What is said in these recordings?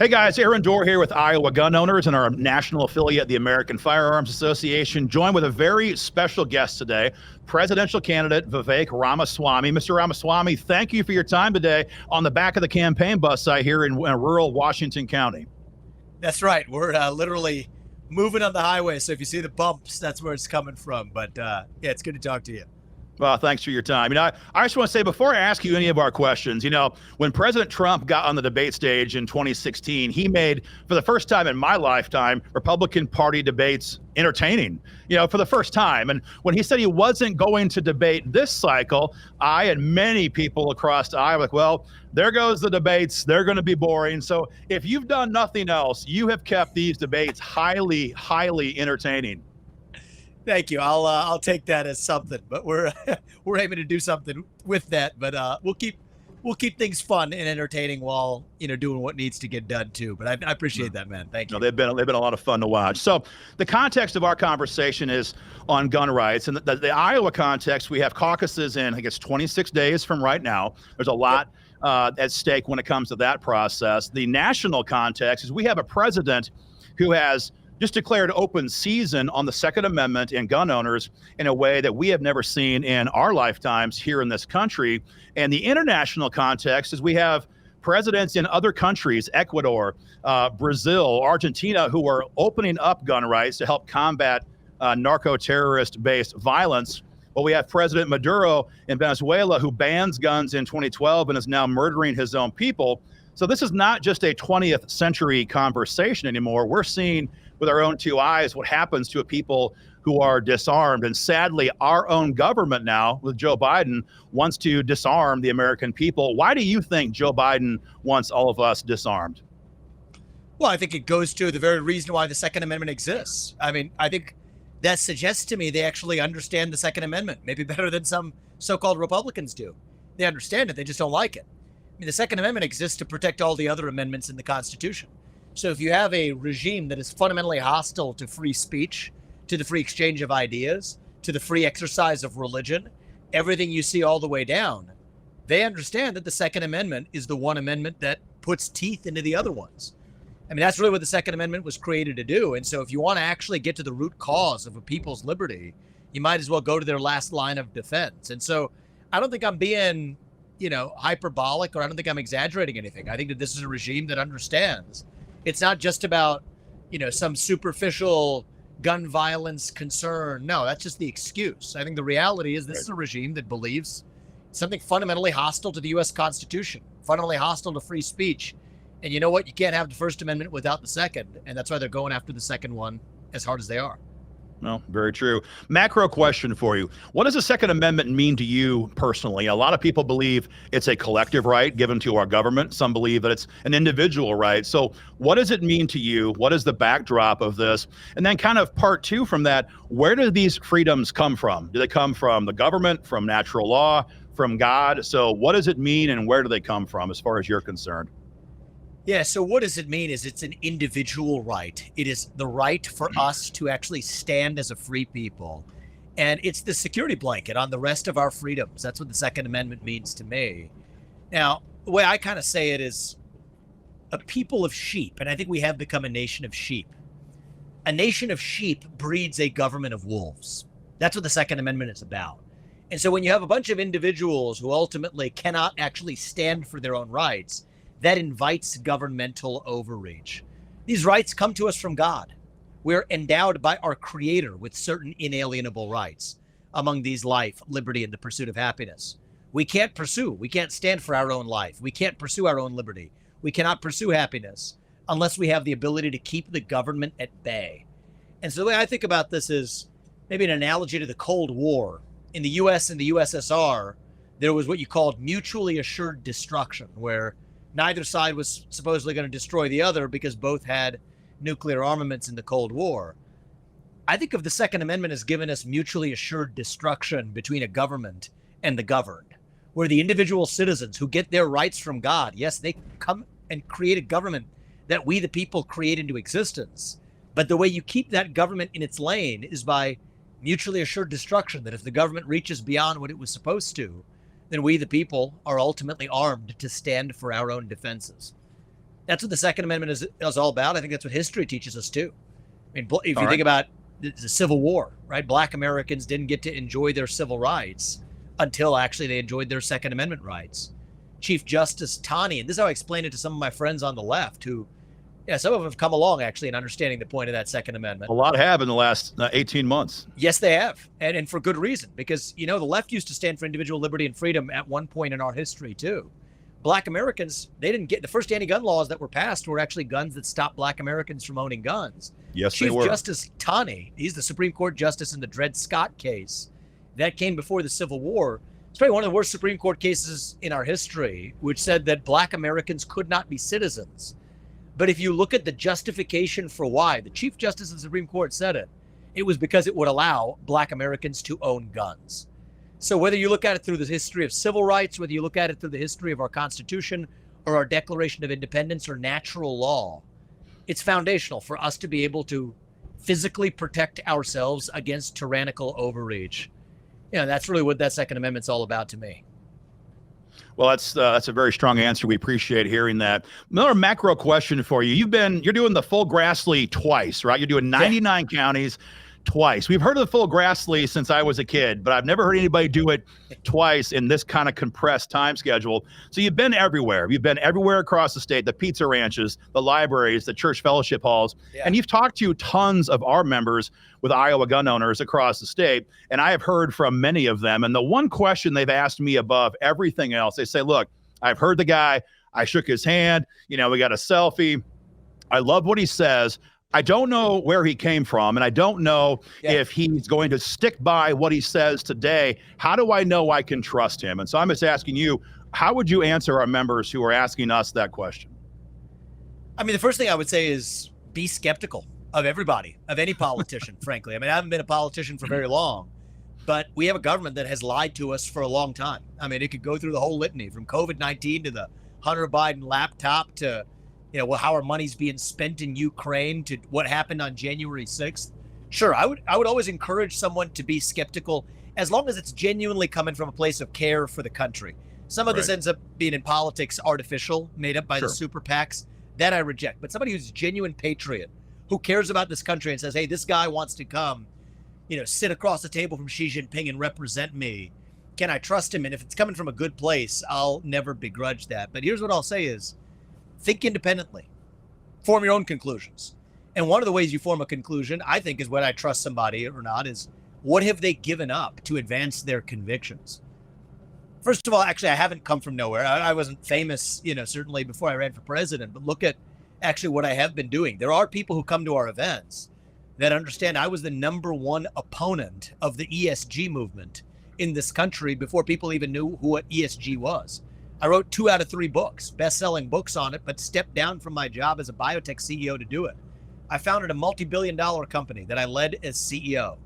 Hey guys, Aaron Dorr here with Iowa gun owners and our national affiliate, the American Firearms Association, joined with a very special guest today, presidential candidate Vivek Ramaswamy. Mr. Ramaswamy, thank you for your time today on the back of the campaign bus site here in rural Washington County. That's right. We're literally moving on the highway. So if you see the bumps, that's where it's coming from. But yeah, it's good to talk to you. Well, thanks for your time. I just want to say before I ask you any of our questions, when President Trump got on the debate stage in 2016, he made, for the first time in my lifetime, Republican Party debates entertaining, for the first time. And when he said he wasn't going to debate this cycle, I and many people across Iowa were like, well, there goes the debates. They're going to be boring. So if you've done nothing else, you have kept these debates highly, highly entertaining. Thank you. I'll take that as something, but we're aiming to do something with that. But we'll keep things fun and entertaining while doing what needs to get done too. But I appreciate that, man. Thank you. No, they've been a lot of fun to watch. So the context of our conversation is on gun rights, and the Iowa context. We have caucuses in, I guess, 26 days from right now. There's a lot at stake when it comes to that process. The national context is we have a president who has just declared open season on the Second Amendment and gun owners in a way that we have never seen in our lifetimes here in this country. And the international context is we have presidents in other countries, Ecuador, Brazil, Argentina, who are opening up gun rights to help combat narco-terrorist-based violence. Well, we have President Maduro in Venezuela, who bans guns in 2012 and is now murdering his own people. So this is not just a 20th century conversation anymore. We're seeing with our own two eyes what happens to a people who are disarmed. And sadly, our own government now, with Joe Biden, wants to disarm the American people. Why do you think Joe Biden wants all of us disarmed? Well, I think it goes to the very reason why the Second Amendment exists. I mean, I think that suggests to me they actually understand the Second Amendment, maybe better than some so-called Republicans do. They understand it, they just don't like it. I mean, the Second Amendment exists to protect all the other amendments in the Constitution. So if you have a regime that is fundamentally hostile to free speech, to the free exchange of ideas, to the free exercise of religion, everything you see all the way down, they understand that the Second Amendment is the one amendment that puts teeth into the other ones. I mean, that's really what the Second Amendment was created to do. And so if you want to actually get to the root cause of a people's liberty, you might as well go to their last line of defense. And so I don't think I'm being, hyperbolic, or I don't think I'm exaggerating anything. I think that this is a regime that understands it's not just about, some superficial gun violence concern. No, that's just the excuse. I think the reality is this is a regime that believes something fundamentally hostile to the U.S. Constitution, fundamentally hostile to free speech. And you know what? You can't have the First Amendment without the Second. And that's why they're going after the second one as hard as they are. No, very true. Macro question for you. What does the Second Amendment mean to you personally? A lot of people believe it's a collective right given to our government. Some believe that it's an individual right. So what does it mean to you? What is the backdrop of this? And then kind of part two from that, where do these freedoms come from? Do they come from the government, from natural law, from God? So what does it mean and where do they come from as far as you're concerned? Yeah, so what does it mean is it's an individual right. It is the right for us to actually stand as a free people. And it's the security blanket on the rest of our freedoms. That's what the Second Amendment means to me. Now, the way I kind of say it is a people of sheep, and I think we have become a nation of sheep. A nation of sheep breeds a government of wolves. That's what the Second Amendment is about. And so when you have a bunch of individuals who ultimately cannot actually stand for their own rights, that invites governmental overreach. These rights come to us from God. We're endowed by our Creator with certain inalienable rights. Among these, life, liberty, and the pursuit of happiness. We can't stand for our own life. We can't pursue our own liberty. We cannot pursue happiness unless we have the ability to keep the government at bay. And so the way I think about this is maybe an analogy to the Cold War. In the US and the USSR, there was what you called mutually assured destruction, where neither side was supposedly going to destroy the other because both had nuclear armaments in the Cold War. I think of the Second Amendment as giving us mutually assured destruction between a government and the governed, where the individual citizens who get their rights from God, yes, they come and create a government that we the people create into existence. But the way you keep that government in its lane is by mutually assured destruction, that if the government reaches beyond what it was supposed to, then we the people are ultimately armed to stand for our own defenses. That's what the Second Amendment is all about. I think that's what history teaches us too. I mean, if you All think right. about the Civil War, right? Black Americans didn't get to enjoy their civil rights until actually they enjoyed their Second Amendment rights. Chief Justice Taney, and this is how I explain it to some of my friends on the left who, yeah, some of them have come along actually in understanding the point of that Second Amendment. A lot have in the last 18 months. Yes, they have. And for good reason, because, the left used to stand for individual liberty and freedom at one point in our history too. Black Americans, they didn't get the first anti-gun laws that were passed were actually guns that stopped Black Americans from owning guns. Yes, Chief they were. Justice Taney, he's the Supreme Court justice in the Dred Scott case that came before the Civil War. It's probably one of the worst Supreme Court cases in our history, which said that Black Americans could not be citizens. But if you look at the justification for why, the Chief Justice of the Supreme Court said it was because it would allow Black Americans to own guns. So whether you look at it through the history of civil rights, whether you look at it through the history of our Constitution or our Declaration of Independence or natural law, it's foundational for us to be able to physically protect ourselves against tyrannical overreach. That's really what that Second Amendment's all about to me. Well, that's a very strong answer. We appreciate hearing that. Another macro question for you. You're doing the full Grassley twice, right? You're doing 99 counties twice. We've heard of the full Grassley since I was a kid, but I've never heard anybody do it twice in this kind of compressed time schedule. So you've been everywhere. You've been everywhere across the state, the pizza ranches, the libraries, the church fellowship halls, and you've talked to tons of our members with Iowa gun owners across the state, and I have heard from many of them. And the one question they've asked me above everything else, they say, look, I've heard the guy, I shook his hand, we got a selfie. I love what he says. I don't know where he came from, and I don't know if he's going to stick by what he says today. How do I know I can trust him? And so I'm just asking you, how would you answer our members who are asking us that question? I mean, the first thing I would say is be skeptical of everybody, of any politician, frankly. I mean, I haven't been a politician for very long, but we have a government that has lied to us for a long time. I mean, it could go through the whole litany from COVID-19 to the Hunter Biden laptop to how our money's being spent in Ukraine to what happened on January 6th. Sure, I would always encourage someone to be skeptical as long as it's genuinely coming from a place of care for the country. Some of this ends up being in politics artificial, made up by the super PACs. That I reject. But somebody who's a genuine patriot, who cares about this country and says, hey, this guy wants to come, sit across the table from Xi Jinping and represent me. Can I trust him? And if it's coming from a good place, I'll never begrudge that. But here's what I'll say is, think independently, form your own conclusions. And one of the ways you form a conclusion, I think, is whether I trust somebody or not, is what have they given up to advance their convictions? First of all, actually, I haven't come from nowhere. I wasn't famous, certainly before I ran for president, but look at actually what I have been doing. There are people who come to our events that understand I was the #1 opponent of the ESG movement in this country before people even knew what ESG was. I wrote 2 out of 3 books, best-selling books on it, but stepped down from my job as a biotech CEO to do it. I founded a multi-billion-dollar company that I led as CEO.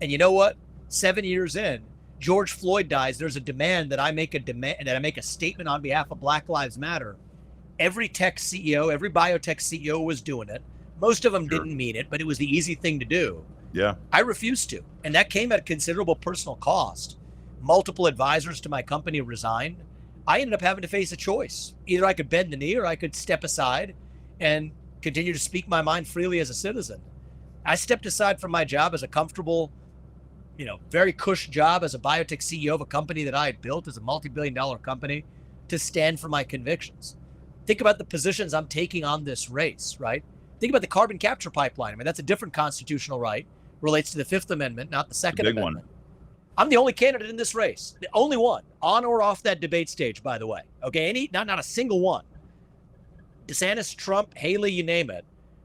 And you know what? 7 years in, George Floyd dies. There's a demand that I make a statement on behalf of Black Lives Matter. Every tech CEO, every biotech CEO was doing it. Most of them didn't mean it, but it was the easy thing to do. Yeah. I refused to. And that came at a considerable personal cost. Multiple advisors to my company resigned. I ended up having to face a choice. Either I could bend the knee or I could step aside and continue to speak my mind freely as a citizen. I stepped aside from my job as a comfortable, very cush job as a biotech CEO of a company that I had built as a multi-billion-dollar company to stand for my convictions. Think about the positions I'm taking on this race, right? Think about the carbon capture pipeline. I mean, that's a different constitutional right, relates to the 5th Amendment, not the Second Amendment. I'm the only candidate in this race, the only one, on or off that debate stage, by the way. Okay, not a single one. DeSantis, Trump, Haley, you name it.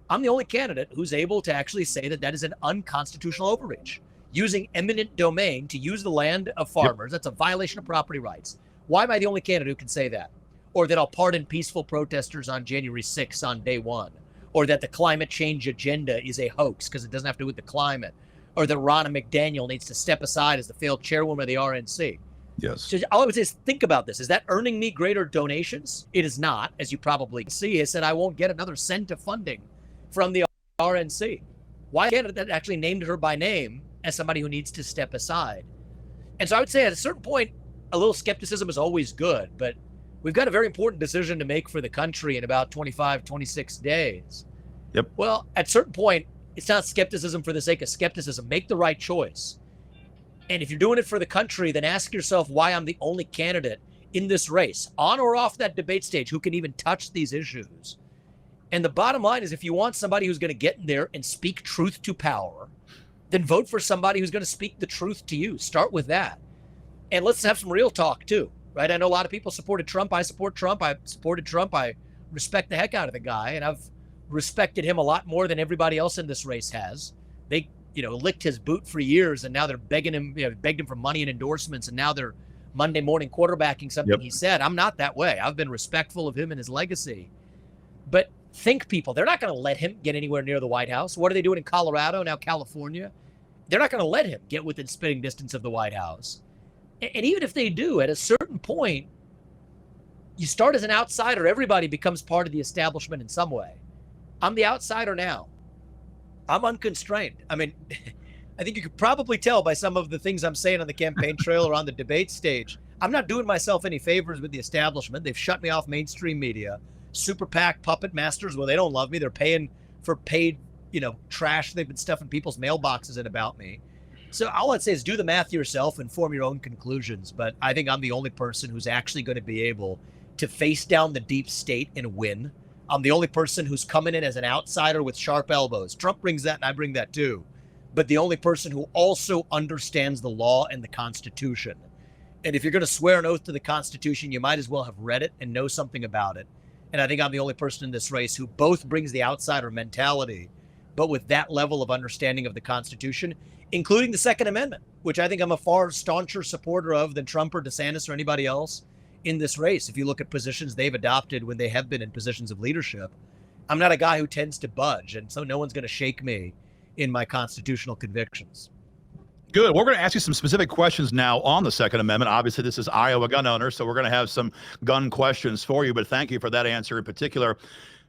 I'm the only candidate who's able to actually say that is an unconstitutional overreach. Using eminent domain to use the land of farmers, that's a violation of property rights. Why am I the only candidate who can say that? Or that I'll pardon peaceful protesters on January 6th on day 1. Or that the climate change agenda is a hoax because it doesn't have to do with the climate. Or that Ronna McDaniel needs to step aside as the failed chairwoman of the RNC. Yes. So all I would say is think about this. Is that earning me greater donations? It is not, as you probably see. I said I won't get another cent of funding from the RNC. Why can't that actually named her by name as somebody who needs to step aside? And so I would say at a certain point, a little skepticism is always good, but we've got a very important decision to make for the country in about 25, 26 days. Yep. Well, at a certain point, it's not skepticism for the sake of skepticism. Make the right choice. And if you're doing it for the country, then ask yourself why I'm the only candidate in this race, on or off that debate stage, who can even touch these issues. And the bottom line is, if you want somebody who's going to get in there and speak truth to power, then vote for somebody who's going to speak the truth to you. Start with that. And let's have some real talk too, right? I know a lot of people supported Trump. I support Trump. I supported Trump. I respect the heck out of the guy. And I've respected him a lot more than everybody else in this race has. They, licked his boot for years, and now they're begging him, begged him for money and endorsements. And now they're Monday morning quarterbacking something he said. I'm not that way. I've been respectful of him and his legacy. But think people, they're not going to let him get anywhere near the White House. What are they doing in Colorado, now California? They're not going to let him get within spitting distance of the White House. And even if they do, at a certain point, you start as an outsider. Everybody becomes part of the establishment in some way. I'm the outsider now. I'm unconstrained. I mean, I think you could probably tell by some of the things I'm saying on the campaign trail or on the debate stage. I'm not doing myself any favors with the establishment. They've shut me off mainstream media. Super PAC puppet masters, well, they don't love me. They're paying for paid, trash they've been stuffing people's mailboxes in about me. So all I'd say is do the math yourself and form your own conclusions. But I think I'm the only person who's actually going to be able to face down the deep state and win. I'm the only person who's coming in as an outsider with sharp elbows. Trump brings that, and I bring that too. But the only person who also understands the law and the Constitution. And if you're going to swear an oath to the Constitution, you might as well have read it and know something about it. And I think I'm the only person in this race who both brings the outsider mentality, but with that level of understanding of the Constitution, including the Second Amendment, which I think I'm a far stauncher supporter of than Trump or DeSantis or anybody else in this race. If you look at positions they've adopted when they have been in positions of leadership, I'm not a guy who tends to budge. And so no one's going to shake me in my constitutional convictions. Good. We're going to ask you some specific questions now on the Second Amendment. Obviously, this is Iowa gun owners, so we're going to have some gun questions for you, but thank you for that answer in particular.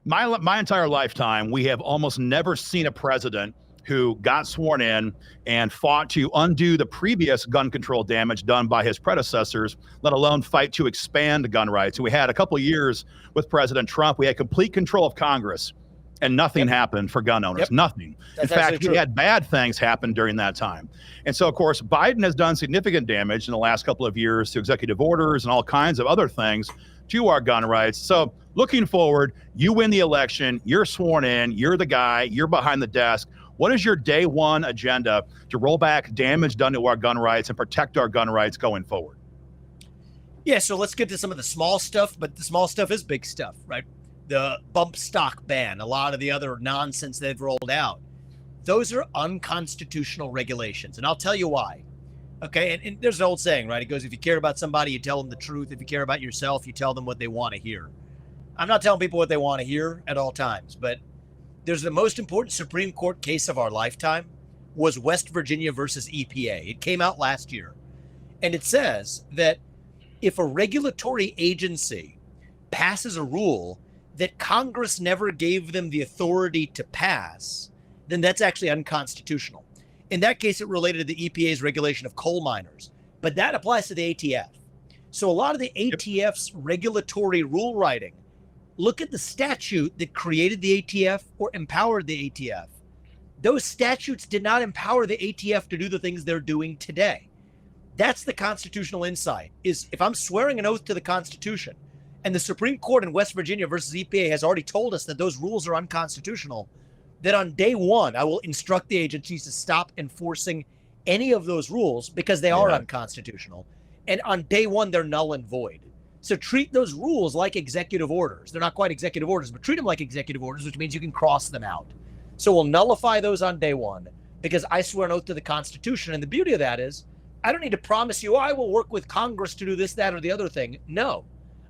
My entire lifetime, we have almost never seen a president who got sworn in and fought to undo the previous gun control damage done by his predecessors, let alone fight to expand gun rights. And we had a couple of years with President Trump. We had complete control of Congress, and nothing happened for gun owners. Nothing. In fact, we had bad things happen during that time. And so, of course, Biden has done significant damage in the last couple of years to executive orders and all kinds of other things to our gun rights. So looking forward, you win the election, you're sworn in, you're the guy, you're behind the desk. What is your day one agenda to roll back damage done to our gun rights and protect our gun rights going forward? Yeah, so let's get to some of the small stuff, but the small stuff is big stuff, right? The bump stock ban, a lot of the other nonsense they've rolled out. Those are unconstitutional regulations, and I'll tell you why. Okay, and there's an old saying, right? It goes, if you care about somebody, you tell them the truth. If you care about yourself, you tell them what they want to hear. I'm not telling people what they want to hear at all times, but there's the most important Supreme Court case of our lifetime was West Virginia versus EPA. It came out last year, and it says that if a regulatory agency passes a rule that Congress never gave them the authority to pass, then that's actually unconstitutional. In that case, it related to the EPA's regulation of coal miners, but that applies to the ATF. So a lot of the ATF's regulatory rule writing, look at the statute that created the ATF or empowered the ATF. Those statutes did not empower the ATF to do the things they're doing today. That's the constitutional insight, is if I'm swearing an oath to the Constitution, and the Supreme Court in West Virginia versus EPA has already told us that those rules are unconstitutional, that on day one, I will instruct the agencies to stop enforcing any of those rules because they are unconstitutional. And on day one, they're null and void. So treat those rules like executive orders. They're not quite executive orders, but treat them like executive orders, which means you can cross them out. So we'll nullify those on day one because I swear an oath to the Constitution. And the beauty of that is I don't need to promise you, I will work with Congress to do this, that, or the other thing. No,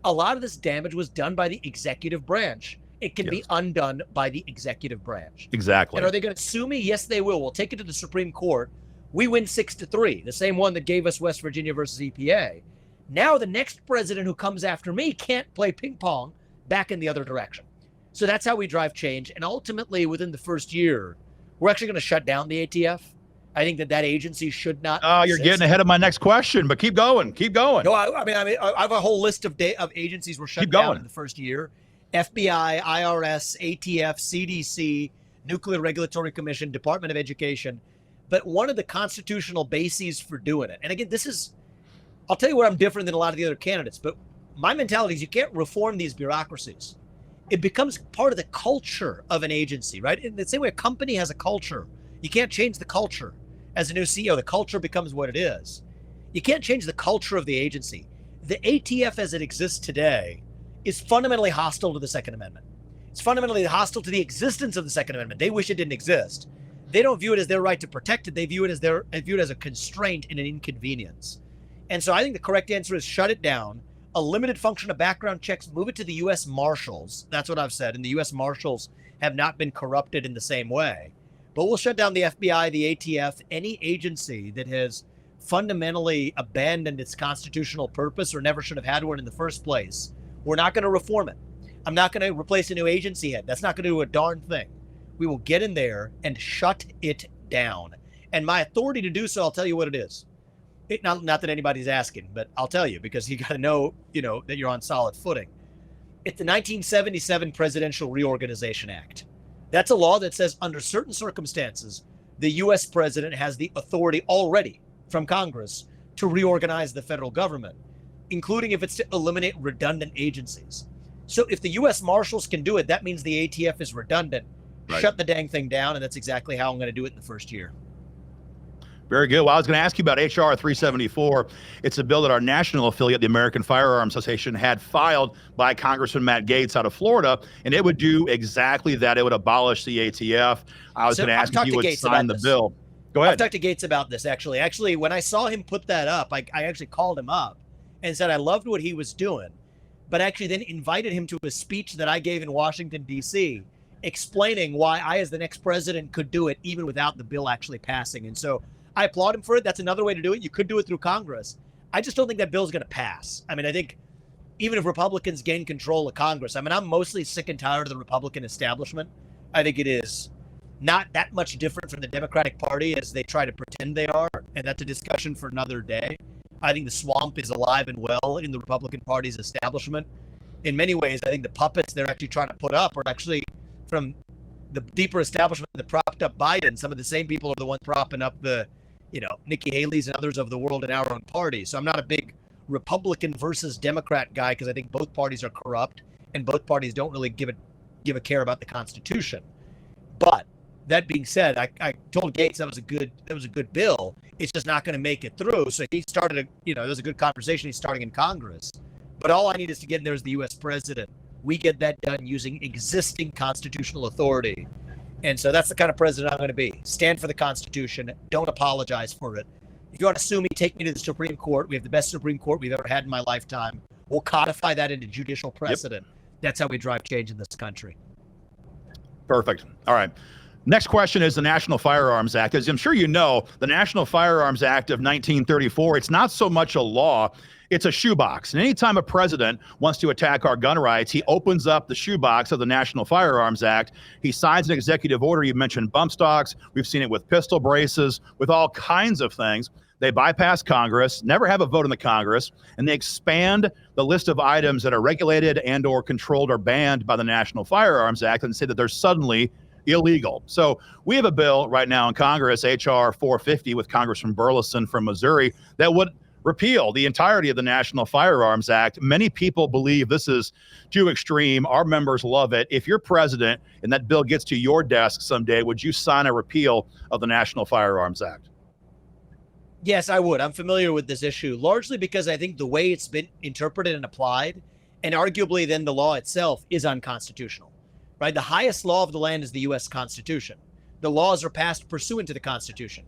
a lot of this damage was done by the executive branch. It can be undone by the executive branch. Exactly. And are they going to sue me? Yes, they will. We'll take it to the Supreme Court. We win 6-3, the same one that gave us West Virginia versus EPA. Now the next president who comes after me can't play ping pong back in the other direction. So that's how we drive change. And ultimately, within the first year, we're actually going to shut down the ATF. I think that agency should not. You're getting ahead of my next question, but keep going. Keep going. No, I mean, I have a whole list of agencies were shut down in the first year: FBI, IRS, ATF, CDC, Nuclear Regulatory Commission, Department of Education. But one of the constitutional bases for doing it, and again, I'll tell you where I'm different than a lot of the other candidates, but my mentality is you can't reform these bureaucracies. It becomes part of the culture of an agency, right? In the same way a company has a culture, you can't change the culture. As a new CEO, the culture becomes what it is. You can't change the culture of the agency. The ATF as it exists today is fundamentally hostile to the Second Amendment. It's fundamentally hostile to the existence of the Second Amendment. They wish it didn't exist. They don't view it as their right to protect it. They view it as a constraint and an inconvenience. And so I think the correct answer is shut it down, a limited function of background checks, move it to the U.S. Marshals. That's what I've said. And the U.S. Marshals have not been corrupted in the same way. But we'll shut down the FBI, the ATF, any agency that has fundamentally abandoned its constitutional purpose or never should have had one in the first place. We're not going to reform it. I'm not going to replace a new agency head. That's not going to do a darn thing. We will get in there and shut it down. And my authority to do so, I'll tell you what it is. Not that anybody's asking, but I'll tell you because you got to know, that you're on solid footing. It's the 1977 Presidential Reorganization Act. That's a law that says under certain circumstances, the U.S. president has the authority already from Congress to reorganize the federal government, including if it's to eliminate redundant agencies. So if the U.S. Marshals can do it, that means the ATF is redundant. Right. Shut the dang thing down, and that's exactly how I'm going to do it in the first year. Very good. Well, I was going to ask you about H.R. 374. It's a bill that our national affiliate, the American Firearms Association, had filed by Congressman Matt Gaetz out of Florida, and it would do exactly that. It would abolish the ATF. I was going to ask if you would sign the bill. Go ahead. I've talked to Gaetz about this, actually. Actually, when I saw him put that up, I actually called him up and said I loved what he was doing, but actually then invited him to a speech that I gave in Washington, D.C., explaining why I, as the next president, could do it even without the bill actually passing. And so I applaud him for it. That's another way to do it. You could do it through Congress. I just don't think that bill's going to pass. I mean, I think even if Republicans gain control of Congress, I mean, I'm mostly sick and tired of the Republican establishment. I think it is not that much different from the Democratic Party as they try to pretend they are. And that's a discussion for another day. I think the swamp is alive and well in the Republican Party's establishment. In many ways, I think the puppets they're actually trying to put up are actually from the deeper establishment that propped up Biden. Some of the same people are the ones propping up the, Nikki Haley's and others of the world in our own party. So I'm not a big Republican versus Democrat guy because I think both parties are corrupt and both parties don't really give a care about the Constitution. But that being said, I told Gaetz that was a good bill. It's just not going to make it through. So he started there was a good conversation. He's starting in Congress. But all I need is to get in there as the U.S. president. We get that done using existing constitutional authority. And so that's the kind of president I'm going to be. Stand for the Constitution. Don't apologize for it. If you want to sue me, take me to the Supreme Court. We have the best Supreme Court we've ever had in my lifetime. We'll codify that into judicial precedent. Yep. That's how we drive change in this country. Perfect. All right. Next question is the National Firearms Act. As I'm sure you know, the National Firearms Act of 1934, it's not so much a law, it's a shoebox. And anytime a president wants to attack our gun rights, he opens up the shoebox of the National Firearms Act. He signs an executive order. You mentioned bump stocks. We've seen it with pistol braces, with all kinds of things. They bypass Congress, never have a vote in the Congress, and they expand the list of items that are regulated and or controlled or banned by the National Firearms Act and say that they're suddenly illegal. So we have a bill right now in Congress, H.R. 450, with Congressman Burleson from Missouri, that would repeal the entirety of the National Firearms Act. Many people believe this is too extreme. Our members love it. If you're president and that bill gets to your desk someday, would you sign a repeal of the National Firearms Act? Yes, I would. I'm familiar with this issue, largely because I think the way it's been interpreted and applied, and arguably then the law itself, is unconstitutional. Right? The highest law of the land is the U.S. Constitution. The laws are passed pursuant to the Constitution.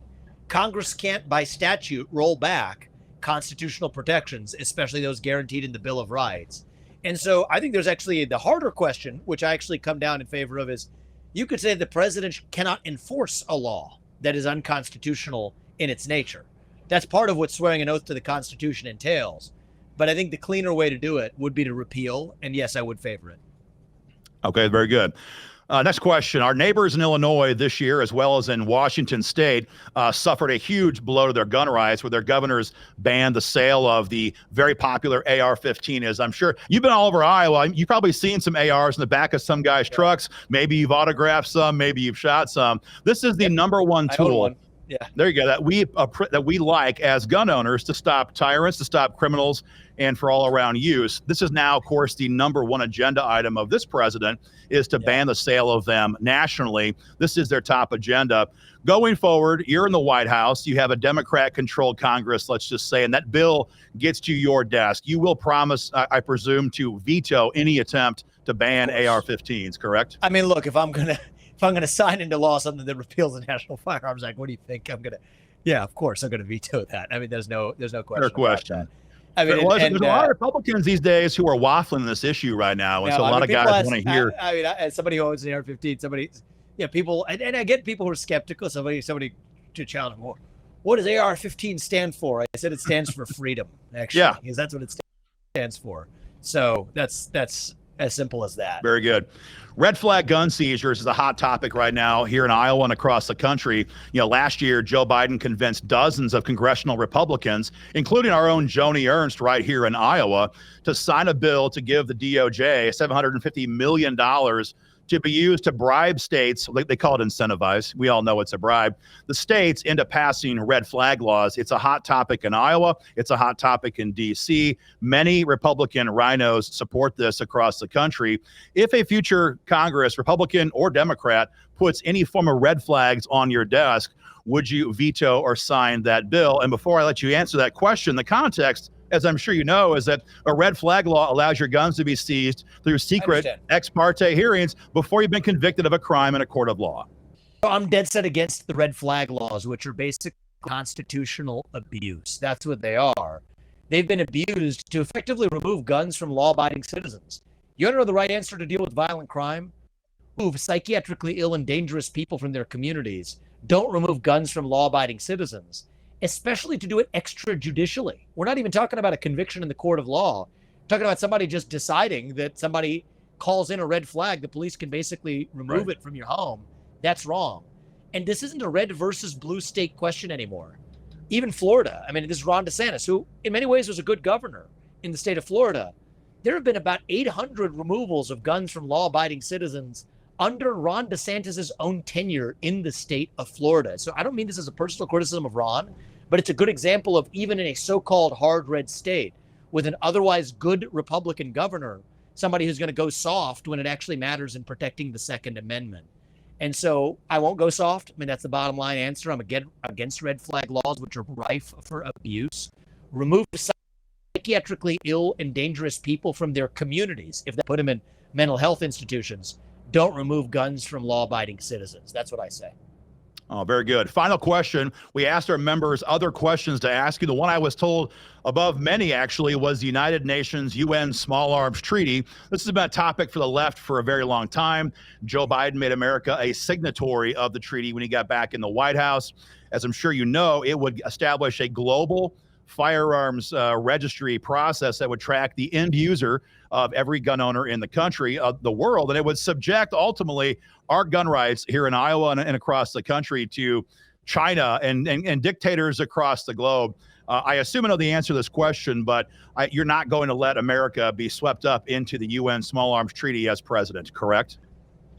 Congress can't, by statute, roll back constitutional protections, especially those guaranteed in the Bill of Rights. And so I think there's actually the harder question, which I actually come down in favor of, is you could say the president cannot enforce a law that is unconstitutional in its nature. That's part of what swearing an oath to the Constitution entails. But I think the cleaner way to do it would be to repeal. And yes, I would favor it. Okay, very good. Next question. Our neighbors in Illinois this year, as well as in Washington state, suffered a huge blow to their gun rights where their governors banned the sale of the very popular AR-15. As I'm sure you've been all over Iowa, you've probably seen some ARs in the back of some guys' trucks. Maybe you've autographed some, maybe you've shot some. This is the number one tool. Yeah. There you go. That we like as gun owners to stop tyrants, to stop criminals, and for all around use. This is now, of course, the number one agenda item of this president is to ban the sale of them nationally. This is their top agenda. Going forward, you're in the White House. You have a Democrat-controlled Congress, let's just say, and that bill gets to your desk. You will promise, I presume, to veto any attempt to ban AR-15s, correct? I mean, look, if I'm gonna sign into law something that repeals the National Firearms Act, what do you think I'm gonna? Yeah, of course I'm gonna veto that. I mean, there's no question. Fair question. About that. I mean, there's a lot of Republicans these days who are waffling this issue right now, and so a lot of guys want to hear. I mean, as somebody who owns an AR-15, people, and I get people who are skeptical. Somebody to challenge more. What does AR-15 stand for? I said it stands for freedom. Actually, because that's what it stands for. So that's as simple as that. Very good. Red flag gun seizures is a hot topic right now here in Iowa and across the country. Last year, Joe Biden convinced dozens of congressional Republicans, including our own Joni Ernst right here in Iowa, to sign a bill to give the DOJ $750 million to be used to bribe states. They call it incentivize. We all know it's a bribe. The states end up passing red flag laws. It's a hot topic in Iowa. It's a hot topic in D.C. Many Republican rhinos support this across the country. If a future Congress, Republican or Democrat, puts any form of red flags on your desk, would you veto or sign that bill? And before I let you answer that question, the context, as I'm sure you know, is that a red flag law allows your guns to be seized through secret ex parte hearings before you've been convicted of a crime in a court of law. I'm dead set against the red flag laws, which are basic constitutional abuse. That's what they are. They've been abused to effectively remove guns from law-abiding citizens. You want to know the right answer to deal with violent crime? Remove psychiatrically ill and dangerous people from their communities. Don't remove guns from law-abiding citizens, especially to do it extrajudicially. We're not even talking about a conviction in the court of law. We're talking about somebody just deciding that somebody calls in a red flag, the police can basically remove it from your home. That's wrong. And this isn't a red versus blue state question anymore. Even Florida, I mean, this is Ron DeSantis, who in many ways was a good governor in the state of Florida. There have been about 800 removals of guns from law-abiding citizens under Ron DeSantis' own tenure in the state of Florida. So I don't mean this as a personal criticism of Ron, but it's a good example of even in a so-called hard red state with an otherwise good Republican governor, somebody who's going to go soft when it actually matters in protecting the Second Amendment. And so I won't go soft. I mean, that's the bottom line answer. I'm against red flag laws, which are rife for abuse. Remove psychiatrically ill and dangerous people from their communities. If they put them in mental health institutions, don't remove guns from law-abiding citizens. That's what I say. Oh, very good. Final question. We asked our members other questions to ask you. The one I was told above many actually was the United Nations UN Small Arms Treaty. This has been a topic for the left for a very long time. Joe Biden made America a signatory of the treaty when he got back in the White House. As I'm sure you know, it would establish a global firearms registry process that would track the end user of every gun owner in the country, of the world, and it would subject ultimately our gun rights here in Iowa and across the country to China and dictators across the globe. I assume I know the answer to this question, but you're not going to let America be swept up into the UN Small Arms Treaty as president, correct?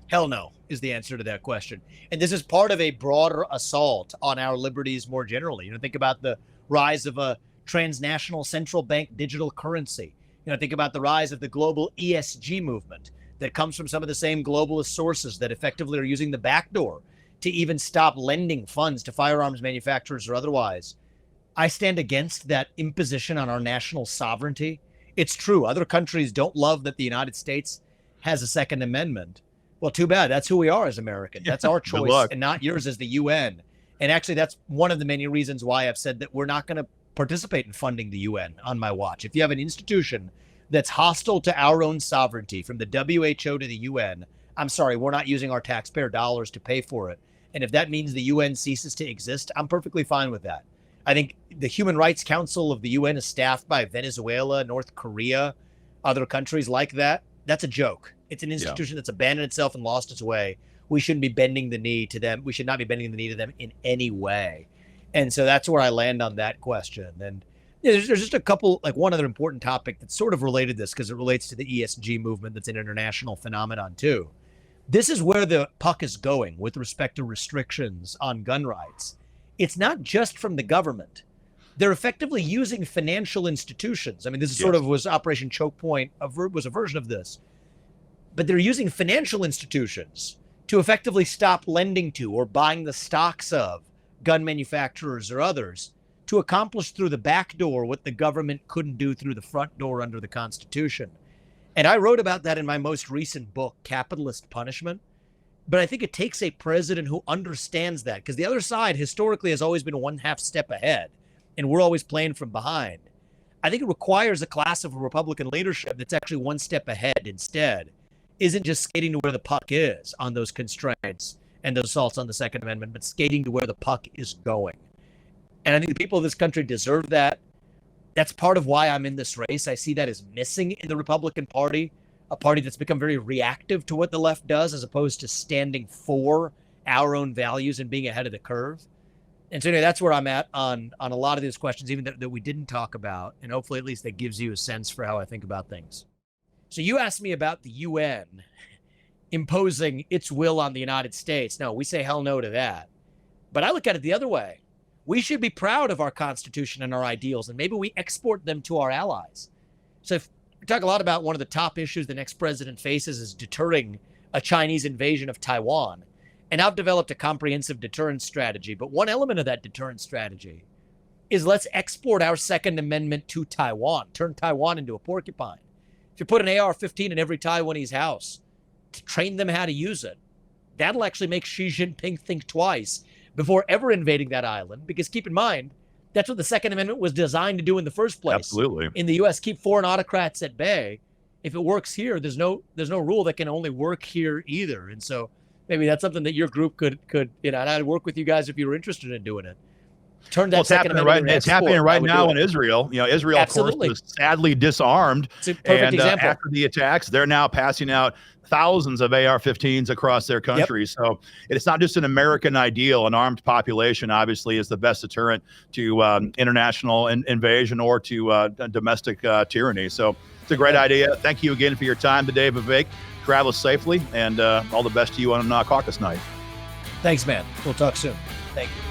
Hell no is the answer to that question. And this is part of a broader assault on our liberties more generally. Think about the rise of a transnational central bank digital currency. Think about the rise of the global ESG movement that comes from some of the same globalist sources that effectively are using the back door to even stop lending funds to firearms manufacturers or otherwise. I stand against that imposition on our national sovereignty. It's true. Other countries don't love that the United States has a Second Amendment. Well, too bad. That's who we are as Americans. That's our choice and not yours as the UN. And actually, that's one of the many reasons why I've said that we're not going to participate in funding the UN on my watch. If you have an institution that's hostile to our own sovereignty, from the WHO to the UN, I'm sorry, we're not using our taxpayer dollars to pay for it. And if that means the UN ceases to exist, I'm perfectly fine with that. I think the Human Rights Council of the UN is staffed by Venezuela, North Korea, other countries like that. that's a joke. It's an institution that's abandoned itself and lost its way. We shouldn't be bending the knee to them. We should not be bending the knee to them in any way. And so that's where I land on that question. And there's just a couple, like one other important topic that's sort of related to this because it relates to the ESG movement that's an international phenomenon too. This is where the puck is going with respect to restrictions on gun rights. It's not just from the government. They're effectively using financial institutions. I mean, this is sort of was Operation Choke Point, was a version of this. But they're using financial institutions to effectively stop lending to or buying the stocks of gun manufacturers or others to accomplish through the back door what the government couldn't do through the front door under the Constitution. And I wrote about that in my most recent book, Capitalist Punishment. But I think it takes a president who understands that, because the other side historically has always been one half step ahead, and we're always playing from behind. I think it requires a class of Republican leadership that's actually one step ahead instead, isn't just skating to where the puck is on those constraints and those assaults on the Second Amendment, but skating to where the puck is going. And I think the people of this country deserve that. That's part of why I'm in this race. I see that as missing in the Republican Party, a party that's become very reactive to what the left does as opposed to standing for our own values and being ahead of the curve. And so anyway, that's where I'm at on a lot of these questions, even that we didn't talk about. And hopefully at least that gives you a sense for how I think about things. So you asked me about the UN imposing its will on the United States. No, we say hell no to that. But I look at it the other way. We should be proud of our Constitution and our ideals, and maybe we export them to our allies. So if we talk a lot about one of the top issues the next president faces is deterring a Chinese invasion of Taiwan. And I've developed a comprehensive deterrence strategy. But one element of that deterrence strategy is let's export our Second Amendment to Taiwan, turn Taiwan into a porcupine. If you put an AR-15 in every Taiwanese house to train them how to use it, that'll actually make Xi Jinping think twice before ever invading that island. Because keep in mind, that's what the Second Amendment was designed to do in the first place. Absolutely. In the U.S., keep foreign autocrats at bay. If it works here, there's no rule that can only work here either. And so maybe that's something that your group could and I'd work with you guys if you were interested in doing it. Turn that Second Amendment. It's happening right now in Israel. Israel, Absolutely. of course, was sadly disarmed. It's a perfect example. After the attacks, they're now passing out thousands of AR-15s across their country. So it's not just an American ideal. An armed population, obviously, is the best deterrent to international invasion or to domestic tyranny. So it's a great idea. Thank you again for your time today, Vivek. Travel safely, and all the best to you on caucus night. Thanks, man. We'll talk soon. Thank you.